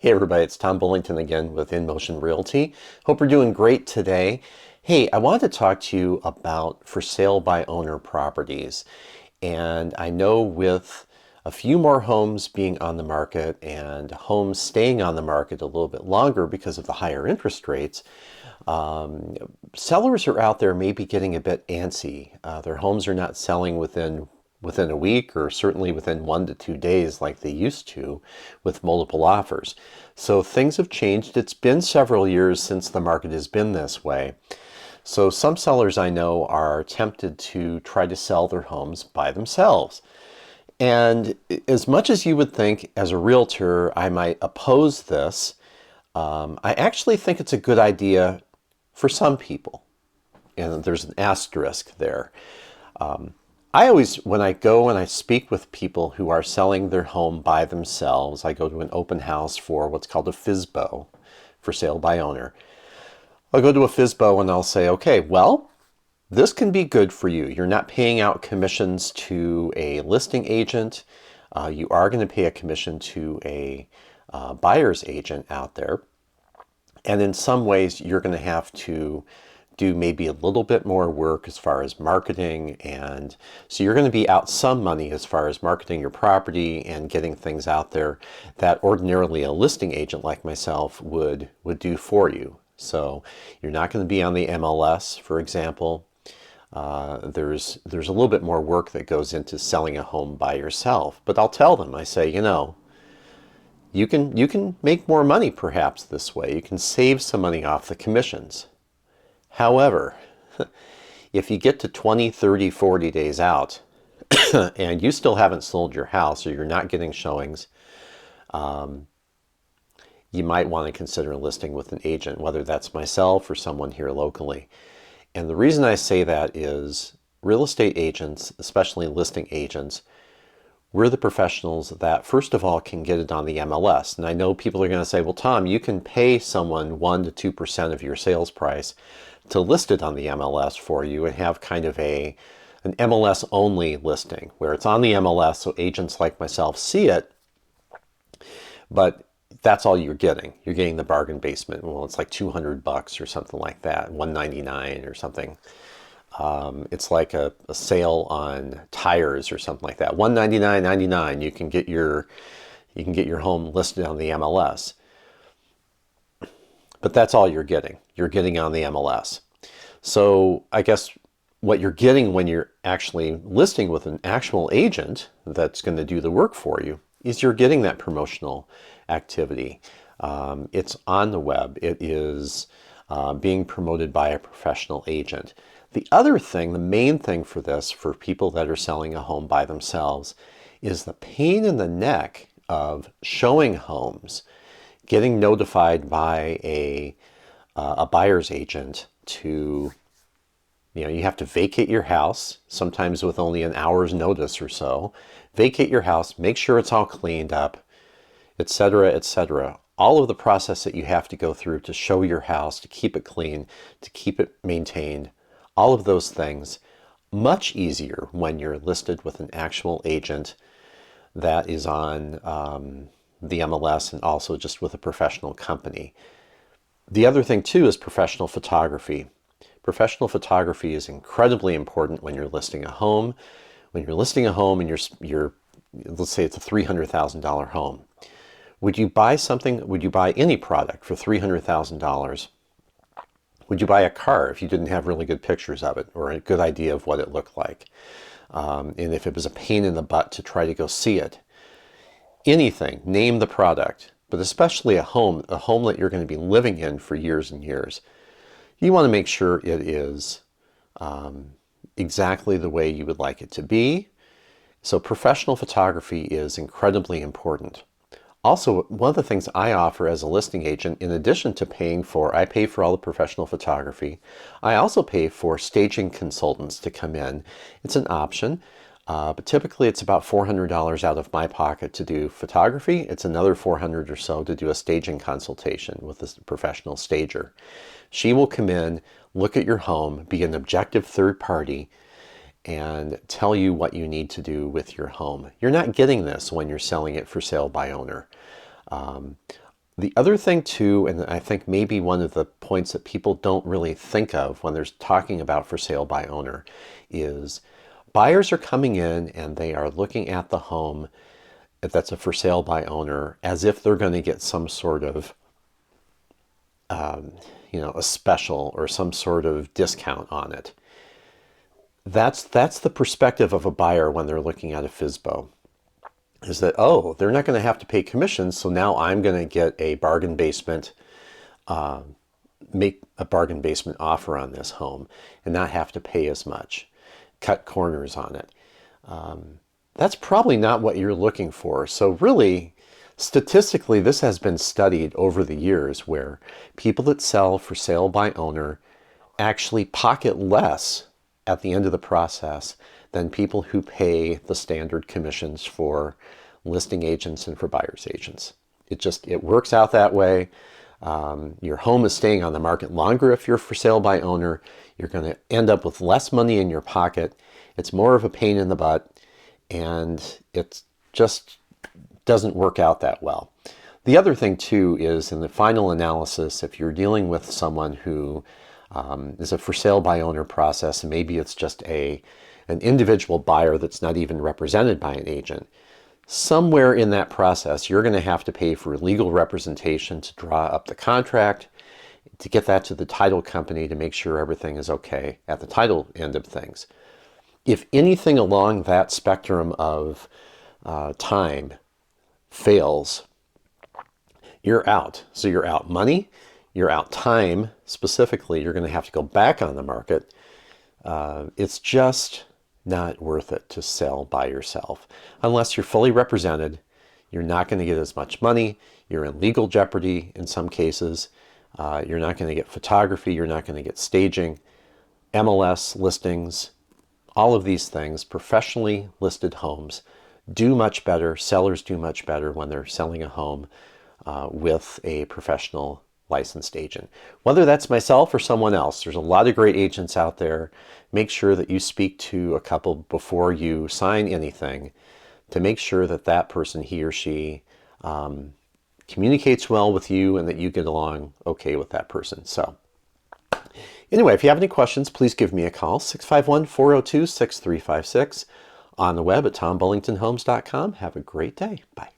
Hey everybody, it's Tom Bullington again with InMotion Realty. Hope you're doing great today. Hey, I wanted to talk to you about for sale by owner properties. And I know with a few more homes being on the market and homes staying on the market a little bit longer because of the higher interest rates, sellers are out there maybe getting a bit antsy. Their homes are not selling within a week or certainly within 1 to 2 days like they used to with multiple offers. So things have changed. It's been several years since the market has been this way. So some sellers I know are tempted to try to sell their homes by themselves. And as much as you would think as a realtor I might oppose this, I actually think it's a good idea for some people. And there's an asterisk there. I always, when I go and I speak with people who are selling their home by themselves, I go to an open house for what's called a FSBO, for sale by owner. I'll go to a FSBO and I'll say, okay, well, this can be good for you. You're not paying out commissions to a listing agent. You are going to pay a commission to a buyer's agent out there. And in some ways, you're going to have to do maybe a little bit more work as far as marketing, and so you're going to be out some money as far as marketing your property and getting things out there that ordinarily a listing agent like myself would do for you. So you're not going to be on the MLS, for example. There's a little bit more work that goes into selling a home by yourself. But I'll tell them, I say, you can make more money perhaps this way. You can save some money off the commissions. However, if you get to 20, 30, 40 days out and you still haven't sold your house or you're not getting showings, you might want to consider listing with an agent, whether that's myself or someone here locally. And the reason I say that is real estate agents, especially listing agents, we're the professionals that, first of all, can get it on the MLS. And I know people are going to say, well, Tom, you can pay someone 1 to 2% of your sales price to list it on the MLS for you and have kind of an MLS only listing where it's on the MLS so agents like myself see it, but that's all you're getting. You're getting the bargain basement. Well, it's like $200 or something like that, $199 or something. It's like a sale on tires or something like that. $199.99. You can get your home listed on the MLS. But that's all you're getting. You're getting on the MLS. So I guess what you're getting when you're actually listing with an actual agent that's going to do the work for you is you're getting that promotional activity. It's on the web. It is being promoted by a professional agent. The other thing, the main thing for this, for people that are selling a home by themselves, is the pain in the neck of showing homes, getting notified by a buyer's agent to, you have to vacate your house, sometimes with only an hour's notice or so. Vacate your house, make sure it's all cleaned up, etc., etc. All of the process that you have to go through to show your house, to keep it clean, to keep it maintained, all of those things, much easier when you're listed with an actual agent that is on the MLS and also just with a professional company. The other thing too is professional photography. Professional photography is incredibly important when you're listing a home. When you're listing a home and you're let's say it's a $300,000 home. Would you buy any product for $300,000? Would you buy a car if you didn't have really good pictures of it or a good idea of what it looked like? And if it was a pain in the butt to try to go see it? Anything, name the product, but especially a home that you're going to be living in for years and years. You want to make sure it is exactly the way you would like it to be. So professional photography is incredibly important. Also, one of the things I offer as a listing agent, in addition to I pay for all the professional photography. I also pay for staging consultants to come in. It's an option, but typically it's about $400 out of my pocket to do photography. It's another $400 or so to do a staging consultation with a professional stager. She will come in, look at your home, be an objective third party, and tell you what you need to do with your home. You're not getting this when you're selling it for sale by owner. The other thing too, and I think maybe one of the points that people don't really think of when they're talking about for sale by owner, is buyers are coming in and they are looking at the home if that's a for sale by owner as if they're going to get some sort of a special or some sort of discount on it. That's the perspective of a buyer when they're looking at a FSBO, is that, oh, they're not going to have to pay commissions, so now I'm going to get a bargain basement, make a bargain basement offer on this home and not have to pay as much, cut corners on it. That's probably not what you're looking for. So really, statistically, this has been studied over the years where people that sell for sale by owner actually pocket less at the end of the process than people who pay the standard commissions for listing agents and for buyer's agents. It works out that way. Your home is staying on the market longer if you're for sale by owner. You're going to end up with less money in your pocket. It's more of a pain in the butt, and it just doesn't work out that well. The other thing too is, in the final analysis, if you're dealing with someone who is a for sale by owner process, and maybe it's just an individual buyer that's not even represented by an agent, somewhere in that process you're going to have to pay for legal representation to draw up the contract, to get that to the title company to make sure everything is okay at the title end of things. If anything along that spectrum of time fails, you're out. So you're out money, you're out time. Specifically, you're going to have to go back on the market. It's just not worth it to sell by yourself. Unless you're fully represented, you're not going to get as much money. You're in legal jeopardy in some cases. You're not going to get photography. You're not going to get staging, MLS listings, all of these things. Professionally listed homes do much better. Sellers do much better when they're selling a home with a professional licensed agent. Whether that's myself or someone else, there's a lot of great agents out there. Make sure that you speak to a couple before you sign anything to make sure that that person, he or she, communicates well with you and that you get along okay with that person. So anyway, if you have any questions, please give me a call, 651-402-6356, on the web at tombullingtonhomes.com. Have a great day. Bye.